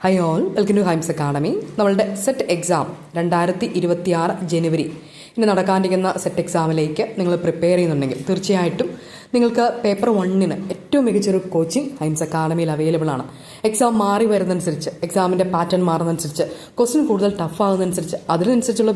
High all, welcome to Hymes academy. നമ്മളുടെ SET exam 2026 ജനുവരി ഇനി നടക്കാനിരിക്കുന്ന സെറ്റ് എക്സാമിലേക്ക് നിങ്ങൾ പ്രിപ്പയർ ചെയ്യുന്നുണ്ടെങ്കിൽ തീർച്ചയായിട്ടും നിങ്ങൾക്ക് പേപ്പർ 1-ന് ഏറ്റവും മികച്ചൊരു കോച്ചിങ് ഹൈംസ് അക്കാഡമിയിൽ അവൈലബിൾ ആണ്. എക്സാം മാറി വരുന്നതനുസരിച്ച്, എക്സാമിൻ്റെ പാറ്റേൺ മാറുന്നതനുസരിച്ച്, ക്വസ്റ്റ്യൻ കൂടുതൽ ടഫ് ആകുന്നതനുസരിച്ച് അതിനനുസരിച്ചുള്ള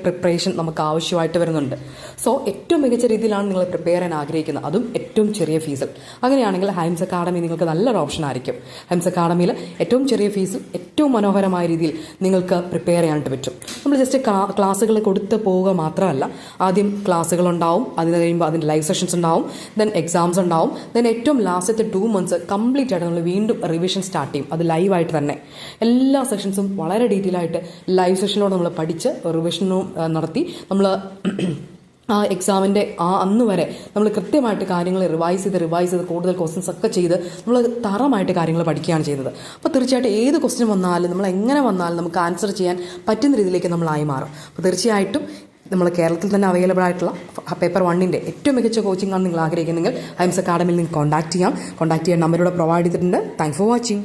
പ്രിപ്പറേഷൻ നമുക്ക് ആവശ്യമായിട്ട് വരുന്നുണ്ട്. സോ ഏറ്റവും മികച്ച രീതിയിലാണ് നിങ്ങൾ പ്രിപ്പയർ ചെയ്യാൻ ആഗ്രഹിക്കുന്നത്, അതും ഏറ്റവും ചെറിയ ഫീസിൽ. അങ്ങനെയാണെങ്കിൽ ഹൈംസ് അക്കാഡമി നിങ്ങൾക്ക് നല്ലൊരു ഓപ്ഷൻ ആയിരിക്കും. ഹൈംസ് അക്കാഡമിയിൽ ഏറ്റവും ചെറിയ ഫീസിൽ ഏറ്റവും മനോഹരമായ രീതിയിൽ നിങ്ങൾക്ക് പ്രിപ്പയർ ചെയ്യാനായിട്ട് പറ്റും. നമ്മൾ ജസ്റ്റ് ക്ലാസ്സുകൾ കൊടുത്ത് പോവുക മാത്രമല്ല, ആദ്യം ക്ലാസ്സുകളുണ്ടാവും, അതിന് കഴിയുമ്പോൾ അതിൻ്റെ ലൈവ് സെഷൻസ് ഉണ്ടാവും, ദെൻ എക്സാംസ് ഉണ്ടാവും, ദെൻ ഏറ്റവും ലാസ്റ്റത്തെ 2 months കംപ്ലീറ്റ് ആയിട്ട് നമ്മൾ വീണ്ടും റിവിഷൻ സ്റ്റാർട്ട് ചെയ്യും. അത് ലൈവായിട്ട് തന്നെ എല്ലാ സെഷൻസും വളരെ ഡീറ്റെയിൽ ആയിട്ട് ലൈവ് സെഷനിലൂടെ നമ്മൾ പഠിച്ച് റിവിഷനും നടത്തി നമ്മൾ ആ എക്സാമിൻ്റെ അന്ന് വരെ നമ്മൾ കൃത്യമായിട്ട് കാര്യങ്ങൾ റിവൈസ് ചെയ്ത് കൂടുതൽ ക്വസ്റ്റ്യൻസ് ഒക്കെ ചെയ്ത് നമ്മൾ തറമായിട്ട് കാര്യങ്ങൾ പഠിക്കുകയാണ് ചെയ്യുന്നത്. അപ്പോൾ തീർച്ചയായിട്ടും ഏത് ക്വസ്റ്റ്യൻ വന്നാലും നമ്മൾ എങ്ങനെ വന്നാലും നമുക്ക് ആൻസർ ചെയ്യാൻ പറ്റുന്ന രീതിയിലേക്ക് നമ്മളായി മാറും. അപ്പോൾ തീർച്ചയായിട്ടും നമ്മൾ കേരളത്തിൽ തന്നെ അവൈലബിൾ ആയിട്ടുള്ള പേപ്പർ 1-ൻ്റെ ഏറ്റവും മികച്ച കോച്ചിങ് ആണ് നിങ്ങൾ ആഗ്രഹിക്കുന്നെങ്കിൽ ഹൈംസ് അക്കാഡമിയിൽ നിങ്ങൾക്ക് കോൺടാക്ട് ചെയ്യാൻ നമ്പറിലൂടെ പ്രൊവൈഡ് ചെയ്തിട്ടുണ്ട്. Thanks for watching.